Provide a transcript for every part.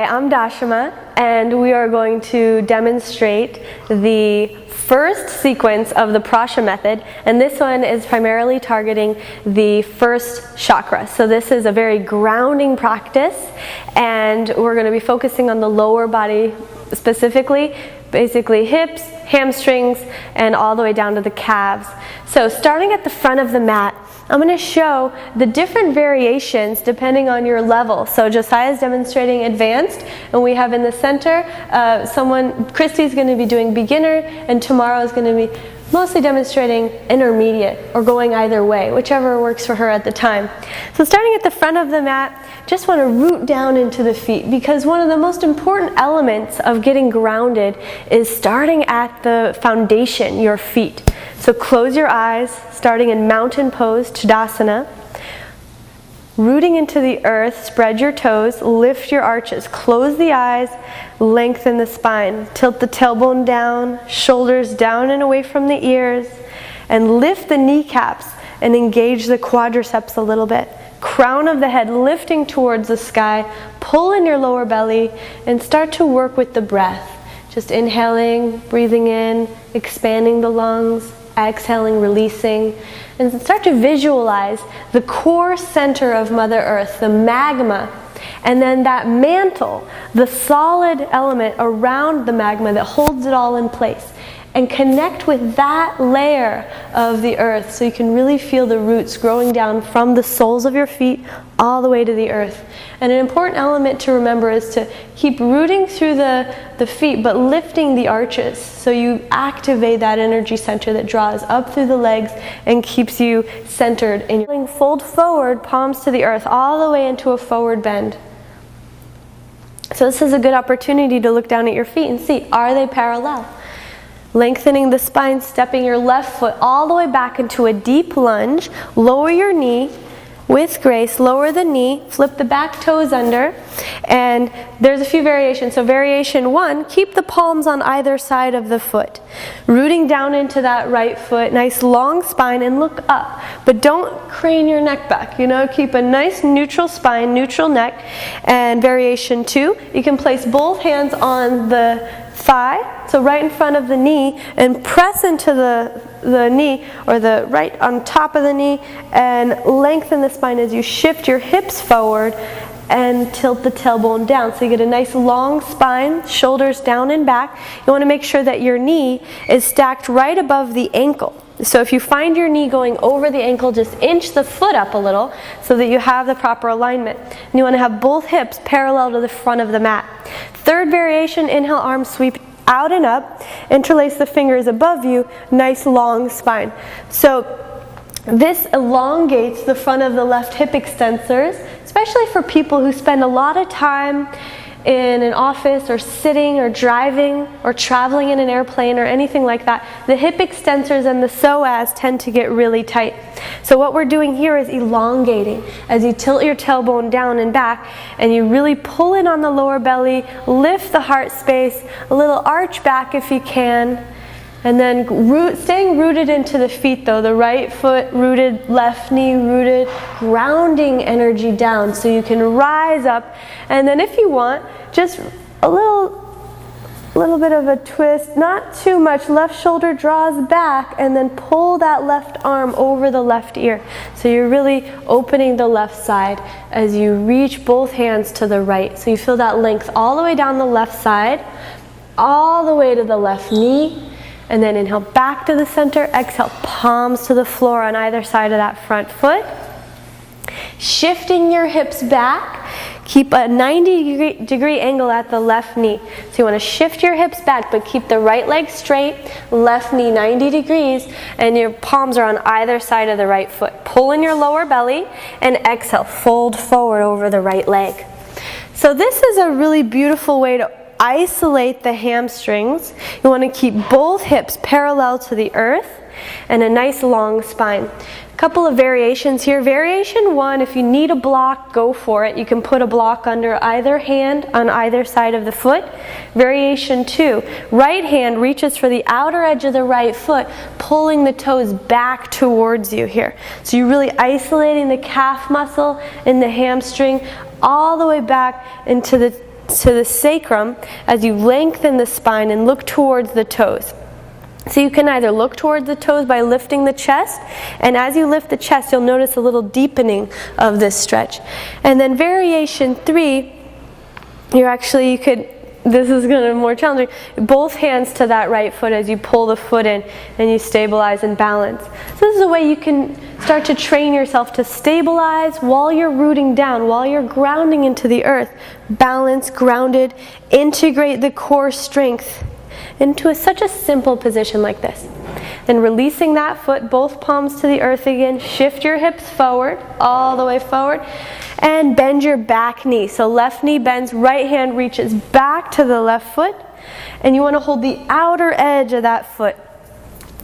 I'm Dashima, and we are going to demonstrate the first sequence of the Prasha method, and this one is primarily targeting the first chakra. So this is a very grounding practice, and we're going to be focusing on the lower body specifically, basically hips, hamstrings, and all the way down to the calves. So starting at the front of the mat, I'm going to show the different variations depending on your level. So Josiah is demonstrating advanced, and we have in the center Christy's going to be doing beginner, and tomorrow is going to be mostly demonstrating intermediate, or going either way, whichever works for her at the time. So starting at the front of the mat, just want to root down into the feet, because one of the most important elements of getting grounded is starting at the foundation, your feet. So close your eyes, starting in mountain pose, Tadasana. Rooting into the earth, spread your toes, lift your arches, close the eyes, lengthen the spine, tilt the tailbone down, shoulders down and away from the ears, and lift the kneecaps and engage the quadriceps a little bit. Crown of the head lifting towards the sky, pull in your lower belly, and start to work with the breath. Just inhaling, breathing in, expanding the lungs, exhaling, releasing, and start to visualize the core center of Mother Earth, the magma, and then that mantle, the solid element around the magma that holds it all in place. And connect with that layer of the earth so you can really feel the roots growing down from the soles of your feet all the way to the earth. And an important element to remember is to keep rooting through the feet, but lifting the arches so you activate that energy center that draws up through the legs and keeps you centered. And fold forward, palms to the earth, all the way into a forward bend. So this is a good opportunity to look down at your feet and see, are they parallel? Lengthening the spine, stepping your left foot all the way back into a deep lunge. Lower your knee with grace. Lower the knee, flip the back toes under, and there's a few variations. So variation 1, keep the palms on either side of the foot. Rooting down into that right foot, nice long spine, and look up. But don't crane your neck back, keep a nice neutral spine, neutral neck. And variation 2, you can place both hands on the thigh, so right in front of the knee, and press into the knee, or the right on top of the knee, and lengthen the spine as you shift your hips forward and tilt the tailbone down. So you get a nice long spine, shoulders down and back. You want to make sure that your knee is stacked right above the ankle. So if you find your knee going over the ankle, just inch the foot up a little so that you have the proper alignment. And you want to have both hips parallel to the front of the mat. Third variation, inhale, arms sweep out and up. Interlace the fingers above you, nice long spine. So this elongates the front of the left hip extensors, especially for people who spend a lot of time in an office, or sitting, or driving, or traveling in an airplane, or anything like that. The hip extensors and the psoas tend to get really tight. So what we're doing here is elongating as you tilt your tailbone down and back, and you really pull in on the lower belly, lift the heart space, a little arch back if you can, and then staying rooted into the feet though, the right foot rooted, left knee rooted, grounding energy down so you can rise up. And then if you want, just a little bit of a twist, not too much. Left shoulder draws back, and then pull that left arm over the left ear. So you're really opening the left side as you reach both hands to the right. So you feel that length all the way down the left side, all the way to the left knee. And then inhale back to the center, exhale, palms to the floor on either side of that front foot. Shifting your hips back, keep a 90-degree angle at the left knee. So you want to shift your hips back, but keep the right leg straight, left knee 90 degrees, and your palms are on either side of the right foot. Pull in your lower belly, and exhale, fold forward over the right leg. So this is a really beautiful way to isolate the hamstrings. You want to keep both hips parallel to the earth and a nice long spine. A couple of variations here. Variation 1, if you need a block, go for it. You can put a block under either hand on either side of the foot. Variation 2, right hand reaches for the outer edge of the right foot, pulling the toes back towards you here. So you're really isolating the calf muscle and the hamstring all the way back into the the sacrum as you lengthen the spine and look towards the toes. So you can either look towards the toes by lifting the chest, and as you lift the chest, you'll notice a little deepening of this stretch. And then variation 3, you could, this is going to be more challenging, both hands to that right foot as you pull the foot in and you stabilize and balance. So this is a way you can start to train yourself to stabilize while you're rooting down, while you're grounding into the earth. Balance, grounded, integrate the core strength into such a simple position like this. Then releasing that foot, both palms to the earth again, shift your hips forward, all the way forward, and bend your back knee. So left knee bends, right hand reaches back to the left foot, and you want to hold the outer edge of that foot.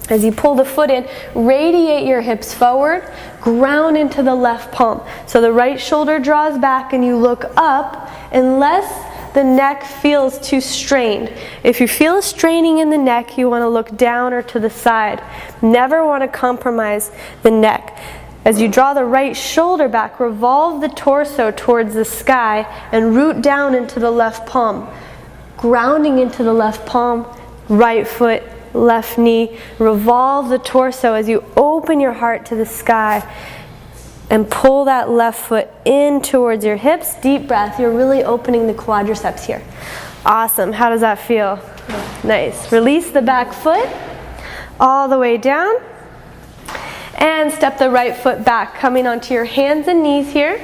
As you pull the foot in, radiate your hips forward, ground into the left palm. So the right shoulder draws back and you look up, unless the neck feels too strained. If you feel a straining in the neck, you want to look down or to the side. Never want to compromise the neck. As you draw the right shoulder back, revolve the torso towards the sky and root down into the left palm. Grounding into the left palm, right foot, left knee. Revolve the torso as you open your heart to the sky. And pull that left foot in towards your hips. Deep breath. You're really opening the quadriceps here. Awesome. How does that feel? Nice. Release the back foot all the way down. And step the right foot back, coming onto your hands and knees here.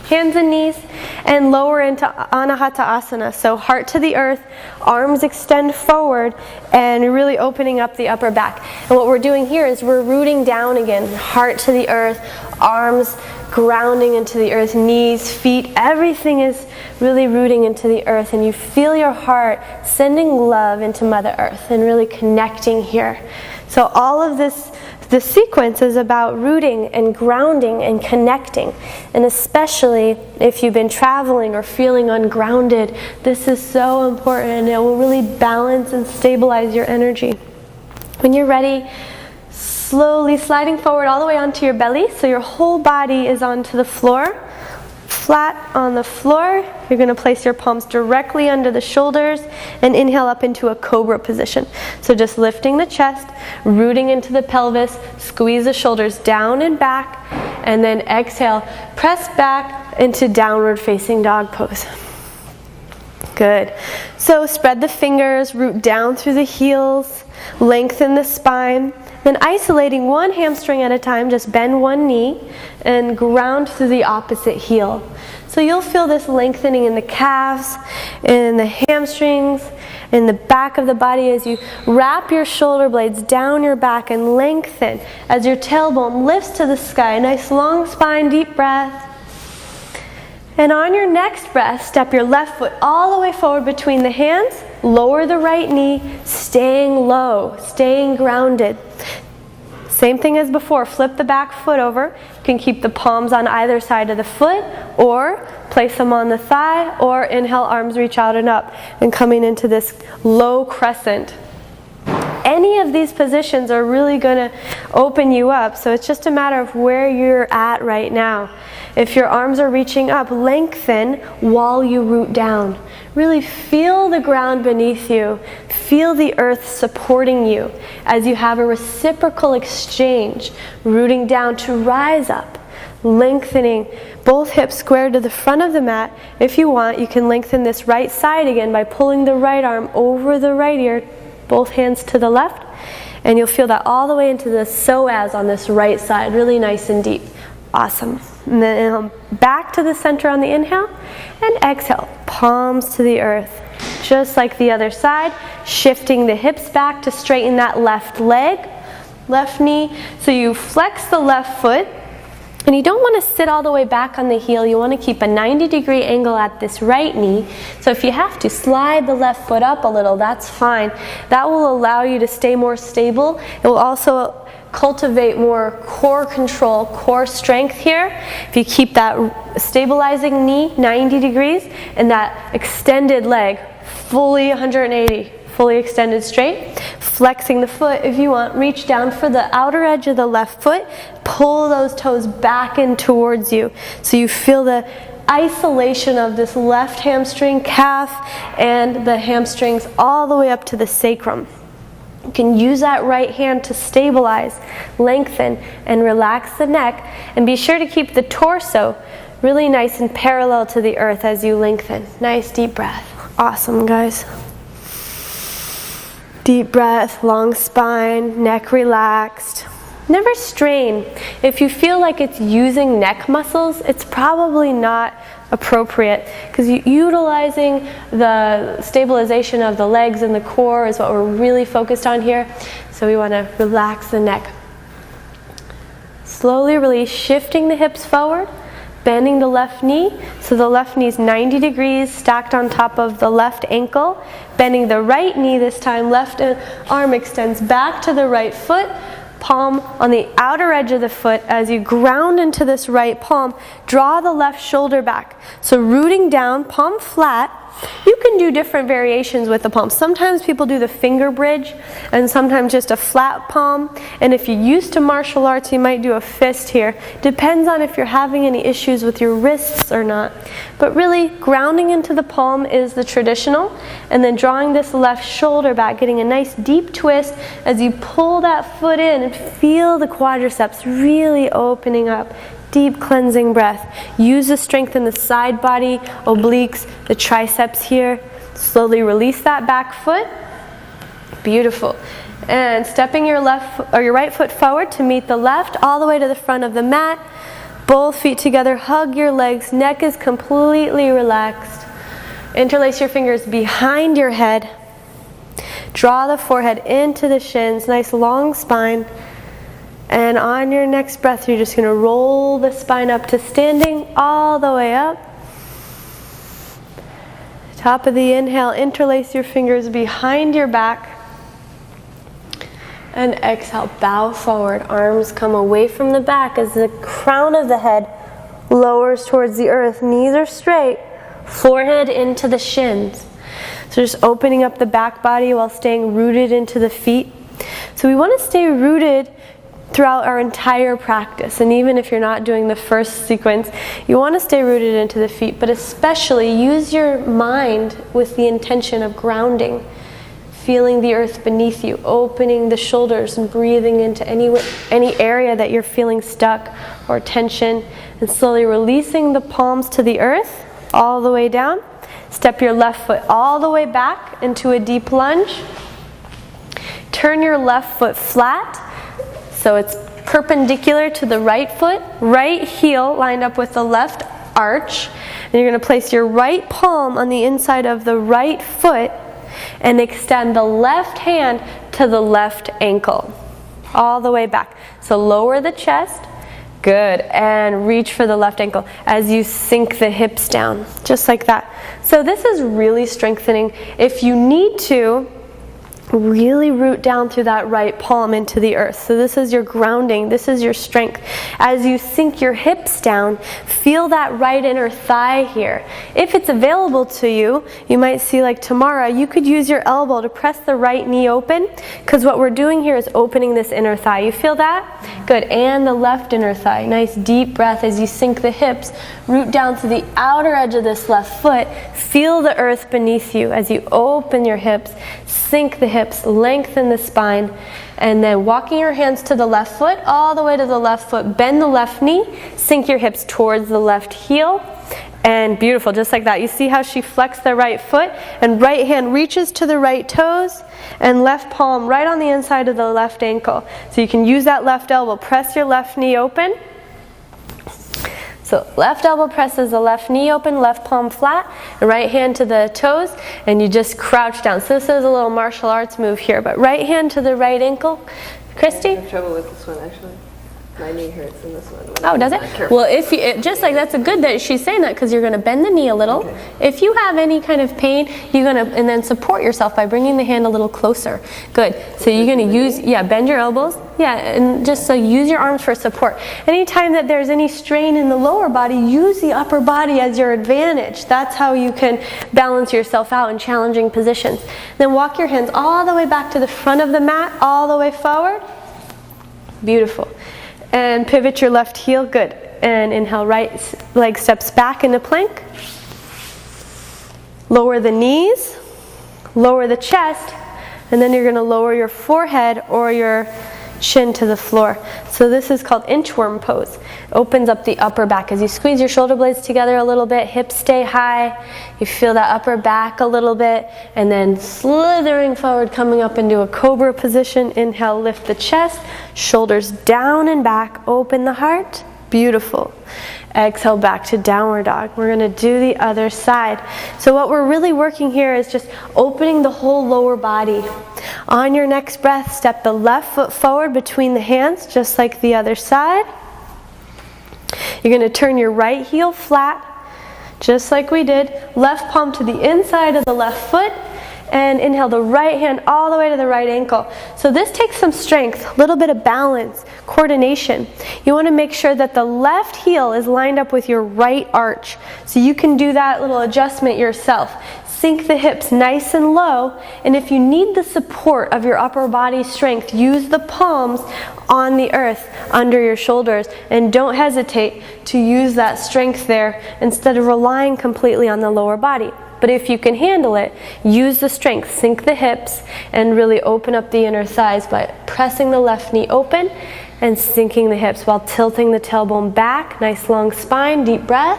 Hands and knees. And lower into Anahata Asana. So heart to the earth, arms extend forward, and really opening up the upper back. And what we're doing here is we're rooting down again. Heart to the earth, arms grounding into the earth, knees, feet, everything is really rooting into the earth. And you feel your heart sending love into Mother Earth and really connecting here. So all of this, the sequence is about rooting and grounding and connecting. And especially if you've been traveling or feeling ungrounded, this is so important, and it will really balance and stabilize your energy. When you're ready, slowly sliding forward all the way onto your belly, so your whole body is onto the floor. Flat on the floor. You're going to place your palms directly under the shoulders and inhale up into a cobra position. So just lifting the chest, rooting into the pelvis, squeeze the shoulders down and back, and then exhale, press back into downward facing dog pose. Good. So spread the fingers, root down through the heels, lengthen the spine. Then isolating one hamstring at a time, just bend one knee and ground through the opposite heel. So you'll feel this lengthening in the calves, in the hamstrings, in the back of the body as you wrap your shoulder blades down your back and lengthen as your tailbone lifts to the sky. Nice long spine, deep breath. And on your next breath, step your left foot all the way forward between the hands, lower the right knee, staying low, staying grounded. Same thing as before, flip the back foot over. You can keep the palms on either side of the foot, or place them on the thigh, or inhale, arms reach out and up, and coming into this low crescent. Any of these positions are really going to open you up, so it's just a matter of where you're at right now. If your arms are reaching up, lengthen while you root down. Really feel the ground beneath you. Feel the earth supporting you as you have a reciprocal exchange, rooting down to rise up, lengthening both hips square to the front of the mat. If you want, you can lengthen this right side again by pulling the right arm over the right ear, both hands to the left, and you'll feel that all the way into the psoas on this right side, really nice and deep. Awesome. And then inhale back to the center on the inhale, and exhale, palms to the earth. Just like the other side, shifting the hips back to straighten that left leg, left knee. So you flex the left foot, and you don't want to sit all the way back on the heel. You want to keep a 90-degree angle at this right knee. So if you have to slide the left foot up a little, that's fine. That will allow you to stay more stable. It will also cultivate more core control, core strength here. If you keep that stabilizing knee 90 degrees and that extended leg fully 180, fully extended straight, flexing the foot if you want, reach down for the outer edge of the left foot, pull those toes back in towards you so you feel the isolation of this left hamstring, calf, and the hamstrings all the way up to the sacrum. You can use that right hand to stabilize, lengthen, and relax the neck, and be sure to keep the torso really nice and parallel to the earth as you lengthen. Nice deep breath. Awesome, guys. Deep breath, long spine, neck relaxed. Never strain. If you feel like it's using neck muscles, it's probably not appropriate, because utilizing the stabilization of the legs and the core is what we're really focused on here. So we want to relax the neck. Slowly release, shifting the hips forward, bending the left knee. So the left knee is 90 degrees stacked on top of the left ankle. Bending the right knee this time, left arm extends back to the right foot. Palm on the outer edge of the foot. As you ground into this right palm, draw the left shoulder back. So rooting down, palm flat. You can do different variations with the palm. Sometimes people do the finger bridge, and sometimes just a flat palm. And if you're used to martial arts, you might do a fist here. Depends on if you're having any issues with your wrists or not. But really, grounding into the palm is the traditional, and then drawing this left shoulder back, getting a nice deep twist as you pull that foot in and feel the quadriceps really opening up. Deep cleansing breath. Use the strength in the side body, obliques, the triceps here. Slowly release that back foot. Beautiful. And stepping your left or your right foot forward to meet the left, all the way to the front of the mat. Both feet together, hug your legs, neck is completely relaxed. Interlace your fingers behind your head. Draw the forehead into the shins, nice long spine. And on your next breath, you're just going to roll the spine up to standing all the way up. Top of the inhale, interlace your fingers behind your back. And exhale, bow forward. Arms come away from the back as the crown of the head lowers towards the earth. Knees are straight, forehead into the shins. So just opening up the back body while staying rooted into the feet. So we want to stay rooted throughout our entire practice, and even if you're not doing the first sequence, you want to stay rooted into the feet, but especially use your mind with the intention of grounding, feeling the earth beneath you, opening the shoulders and breathing into any area that you're feeling stuck or tension, and slowly releasing the palms to the earth all the way down. Step your left foot all the way back into a deep lunge. Turn your left foot flat, so it's perpendicular to the right foot, right heel lined up with the left arch. And you're going to place your right palm on the inside of the right foot and extend the left hand to the left ankle, all the way back. So lower the chest, good, and reach for the left ankle as you sink the hips down, just like that. So this is really strengthening. If you need to, really root down through that right palm into the earth. So this is your grounding, this is your strength. As you sink your hips down, feel that right inner thigh here. If it's available to you, you might see like Tamara, you could use your elbow to press the right knee open, because what we're doing here is opening this inner thigh. You feel that? Good. And the left inner thigh. Nice deep breath as you sink the hips, root down to the outer edge of this left foot. Feel the earth beneath you as you open your hips, sink the hips, lengthen the spine, and then walking your hands to the left foot, all the way to the left foot, bend the left knee, sink your hips towards the left heel, and beautiful, just like that. You see how she flexed the right foot, and right hand reaches to the right toes, and left palm right on the inside of the left ankle. So you can use that left elbow, press your left knee open. So left elbow presses the left knee open, left palm flat, and right hand to the toes, and you just crouch down. So this is a little martial arts move here, but right hand to the right ankle. Christy? I have trouble with this one, actually. My knee hurts in this one. Oh, does it? Well, if you, just like that's a good that she's saying that, because you're going to bend the knee a little. Okay. If you have any kind of pain, you're going to, and then support yourself by bringing the hand a little closer. Good. So you're going to use, bend your elbows. Yeah, and just so use your arms for support. Anytime that there's any strain in the lower body, use the upper body as your advantage. That's how you can balance yourself out in challenging positions. Then walk your hands all the way back to the front of the mat, all the way forward. Beautiful. And pivot your left heel, good. And inhale, right leg steps back into plank. Lower the knees, lower the chest, and then you're going to lower your forehead or your chin to the floor. So this is called inchworm pose. Opens up the upper back as you squeeze your shoulder blades together a little bit, hips stay high, you feel that upper back a little bit, and then slithering forward, coming up into a cobra position. Inhale, lift the chest, shoulders down and back, open the heart. Beautiful. Exhale, back to downward dog. We're going to do the other side. So what we're really working here is just opening the whole lower body. On your next breath, step the left foot forward between the hands, just like the other side. You're going to turn your right heel flat, just like we did. Left palm to the inside of the left foot. And inhale the right hand all the way to the right ankle. So this takes some strength, a little bit of balance, coordination. You want to make sure that the left heel is lined up with your right arch. So you can do that little adjustment yourself. Sink the hips nice and low, and if you need the support of your upper body strength, use the palms on the earth under your shoulders, and don't hesitate to use that strength there instead of relying completely on the lower body. But if you can handle it, use the strength, sink the hips, and really open up the inner thighs by pressing the left knee open and sinking the hips while tilting the tailbone back. Nice long spine, deep breath.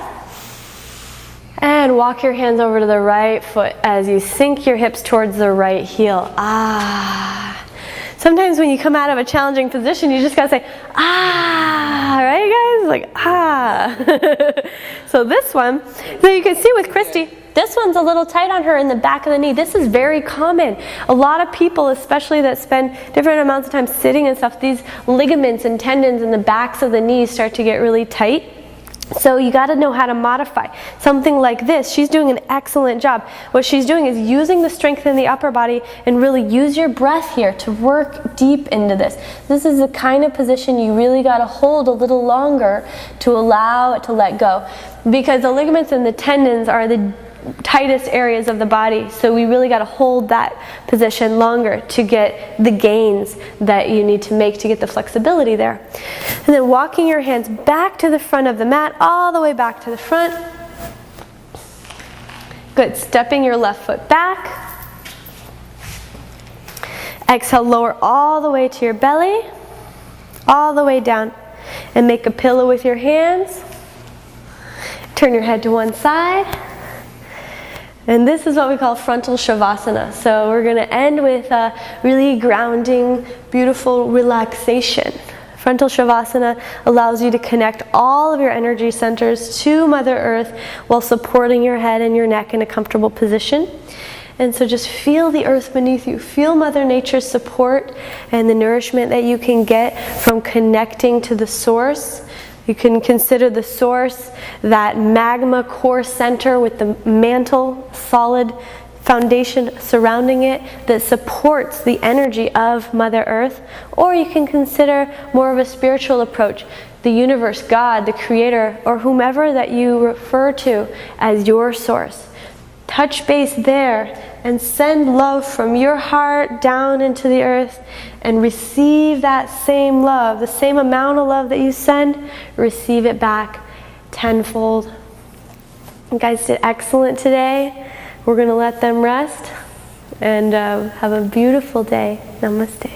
And walk your hands over to the right foot as you sink your hips towards the right heel. Ah. Sometimes when you come out of a challenging position, you just gotta say, ah, right guys? Like, ah. So this one, so you can see with Christy, this one's a little tight on her in the back of the knee. This is very common. A lot of people, especially that spend different amounts of time sitting and stuff, these ligaments and tendons in the backs of the knees start to get really tight. So you got to know how to modify. Something like this, she's doing an excellent job. What she's doing is using the strength in the upper body and really use your breath here to work deep into this. This is the kind of position you really got to hold a little longer to allow it to let go. Because the ligaments and the tendons are the tightest areas of the body, so we really got to hold that position longer to get the gains that you need to make to get the flexibility there. And then walking your hands back to the front of the mat, all the way back to the front. Good. Stepping your left foot back. Exhale, lower all the way to your belly, all the way down, and make a pillow with your hands. Turn your head to one side. And this is what we call frontal shavasana. So we're going to end with a really grounding, beautiful relaxation. Frontal shavasana allows you to connect all of your energy centers to Mother Earth while supporting your head and your neck in a comfortable position. And so just feel the earth beneath you. Feel Mother Nature's support and the nourishment that you can get from connecting to the source. You can consider the source that magma core center with the mantle, solid foundation surrounding it that supports the energy of Mother Earth. Or you can consider more of a spiritual approach, the universe, God, the Creator, or whomever that you refer to as your source. Touch base there and send love from your heart down into the earth and receive that same love, the same amount of love that you send, receive it back tenfold. You guys did excellent today. We're going to let them rest and have a beautiful day. Namaste.